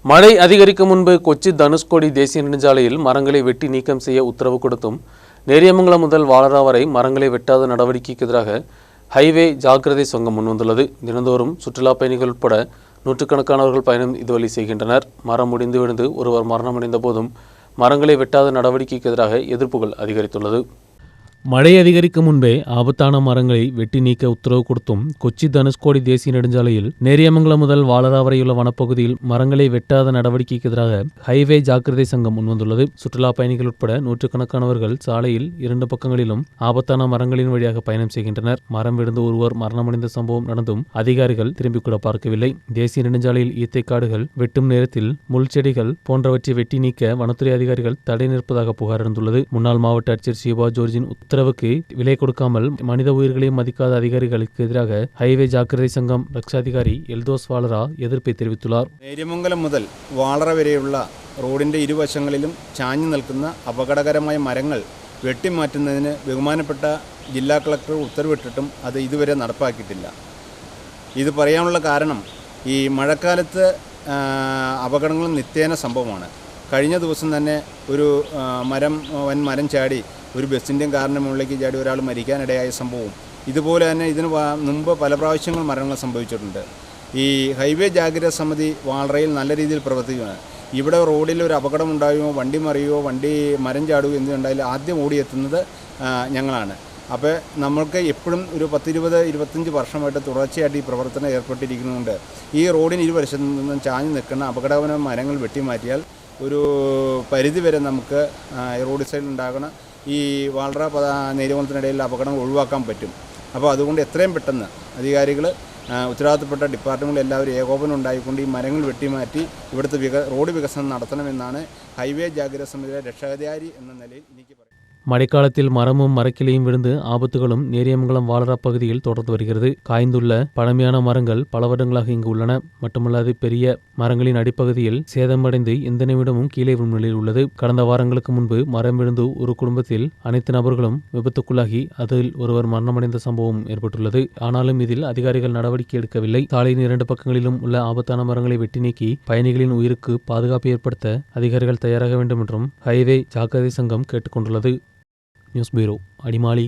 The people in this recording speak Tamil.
மழை அதிகரிக்கும் முன்பு கொச்சி தனுஷ்கோடி தேசிய நெடுஞ்சாலையில் மரங்களை வெட்டி நீக்கம் செய்ய உத்தரவு கொடுத்தும் நேரியமங்கலம் முதல் வாளரா வரை மரங்களை வெட்டாத நடவடிக்கைக்கு எதிராக ஹைவே ஜாக்கிரதை சங்கம் முன்வந்துள்ளது. தினந்தோறும் சுற்றுலா பயணிகள் உட்பட நூற்றுக்கணக்கானவர்கள் பயணம் இதுவழி செய்கின்றனர். மரம் முடிந்து விழுந்து ஒருவர் மரணமடைந்த போதும் மரங்களை வெட்டாத நடவடிக்கைக்கு எதிராக எதிர்ப்புகள் அதிகரித்துள்ளது. மழை அதிகரிக்கும் முன்பே ஆபத்தான மரங்களை வெட்டி நீக்க உத்தரவு கொடுத்தும் கொச்சி தனுஷ்கோடி தேசிய நெடுஞ்சாலையில் நேரியமங்கலம் முதல் வாளரா வரையுள்ள வனப்பகுதியில் மரங்களை வெட்டாத நடவடிக்கைக்கு எதிராக ஹைவே ஜாக்கிரதை சங்கம் முன்வந்துள்ளது. சுற்றுலா பயணிகள் உட்பட நூற்றுக்கணக்கானவர்கள் சாலையில் இரண்டு பக்கங்களிலும் ஆபத்தான மரங்களின் வழியாக பயணம் செய்கின்றனர். மரம் விழுந்து ஒருவர் மரணமடைந்த சம்பவம் நடந்தும் அதிகாரிகள் திரும்பி கூட பார்க்கவில்லை. தேசிய நெடுஞ்சாலையில் ஈத்தை காடுகள் வெட்டும் நேரத்தில் முள் செடிகள் போன்றவற்றை வெட்டி நீக்க வனத்துறை அதிகாரிகள் தடை நிற்பதாக புகார் இருந்துள்ளது. முன்னாள் மாவட்ட ஆட்சியர் ஷீபா ஜோர்ஜின் உத்தரவுக்கு விலை கொடுக்காமல் மனித உயிர்களையும் மதிக்காத அதிகாரிகளுக்கு எதிராக ஹைவே ஜாக்கிரதை சங்கம் ரக்ஷாதிகாரி எல்தோஸ் வாளரா எதிர்ப்பை தெரிவித்துள்ளார். നേര്യമംഗലം മുതൽ വാളറ വരെയുള്ള റോഡിന്റെ ഇരുവശങ്ങളിലും ചാഞ്ഞു നിൽക്കുന്ന അപകടകരമായ മരങ്ങൾ വെട്ടിമാറ്റുന്നതിന് ബഹുമാനപ്പെട്ട ജില്ലാ കളക്ടർ ഉത്തരവിട്ടിട്ടും അത് ഇതുവരെ നടപ്പാക്കിയിട്ടില്ല. ഇത് പറയാനുള്ള കാരണം ഈ മഴക്കാലത്ത് അപകടങ്ങൾ നിത്യേന സംഭവമാണ്. കഴിഞ്ഞ ദിവസം തന്നെ ഒരു വൻ മരം ചാടി ഒരു ബസ്സിൻ്റെയും കാറിൻ്റെ മുകളിലേക്ക് ചാടി ഒരാൾ മരിക്കാനിടയായ സംഭവവും ഇതുപോലെ തന്നെ ഇതിന് മുമ്പ് പല പ്രാവശ്യങ്ങൾ മരണങ്ങൾ സംഭവിച്ചിട്ടുണ്ട്. ഈ ഹൈവേ ജാഗ്രതാ സമിതി വാളറയിൽ നല്ല രീതിയിൽ പ്രവർത്തിക്കുകയാണ്. ഇവിടെ റോഡിൽ ഒരു അപകടം ഉണ്ടാകുമോ, വണ്ടി മറിയുമോ, വണ്ടി മരം ചാടുകയോ എന്തുണ്ടായാലും ആദ്യം ഓടിയെത്തുന്നത് ഞങ്ങളാണ്. അപ്പോൾ നമ്മൾക്ക് എപ്പോഴും ഒരു 10-20-25 വർഷമായിട്ട് തുടർച്ചയായിട്ട് ഈ പ്രവർത്തനം ഏർപ്പെട്ടിരിക്കുന്നതുകൊണ്ട് ഈ റോഡിന് ഇരുവശത്തു നിന്നും ചാഞ്ഞു നിൽക്കുന്ന അപകടകരമായ മരങ്ങൾ വെട്ടിമാറ്റിയാൽ ഒരു പരിധിവരെ നമുക്ക് റോഡ് സൈഡിൽ ഉണ്ടാകുന്ന ഈ വാളറ നേര്യമംഗലത്തിനിടയിൽ അപകടങ്ങൾ ഒഴിവാക്കാൻ പറ്റും. അപ്പോൾ അതുകൊണ്ട് എത്രയും പെട്ടെന്ന് അധികാരികൾ ഉത്തരവാദിത്തപ്പെട്ട ഡിപ്പാർട്ട്മെൻറ്റുകൾ എല്ലാവരും ഏകോപനം ഉണ്ടായിക്കൊണ്ട് ഈ മരങ്ങൾ വെട്ടിമാറ്റി ഇവിടുത്തെ റോഡ് വികസനം നടത്തണമെന്നാണ് ഹൈവേ ജാഗ്രതാ സമിതിയുടെ രക്ഷാധികാരി എന്ന നിലയിൽ എനിക്ക് പറയാം. மழைக்காலத்தில் மரமும் மரக்கிளையும் விழுந்து ஆபத்துகளும் நேரியமங்கலம் வாளரா பகுதியில் தொடர்ந்து வருகிறது. காய்ந்துள்ள பழமையான மரங்கள் பல வருடங்களாக இங்கு உள்ளன. மட்டுமல்லாது பெரிய மரங்களின் அடிப்பகுதியில் சேதமடைந்து எந்த நிமிடமும் கீழே விழும் நிலையில் உள்ளது. கடந்த வாரங்களுக்கு முன்பு மரம் விழுந்து ஒரு குடும்பத்தில் அனைத்து நபர்களும் விபத்துக்குள்ளாகி அதில் ஒருவர் மரணமடைந்த சம்பவம் ஏற்பட்டுள்ளது. ஆனாலும் இதில் அதிகாரிகள் நடவடிக்கை எடுக்கவில்லை. சாலையின் இரண்டு பக்கங்களிலும் உள்ள ஆபத்தான மரங்களை வெட்டி நீக்கி பயணிகளின் உயிருக்கு பாதுகாப்பு ஏற்படுத்த அதிகாரிகள் தயாராக வேண்டும் என்றும் ஹைவே ஜாக்கிரதை சங்கம் கேட்டுக்கொண்டுள்ளது. News bureau, Adimali.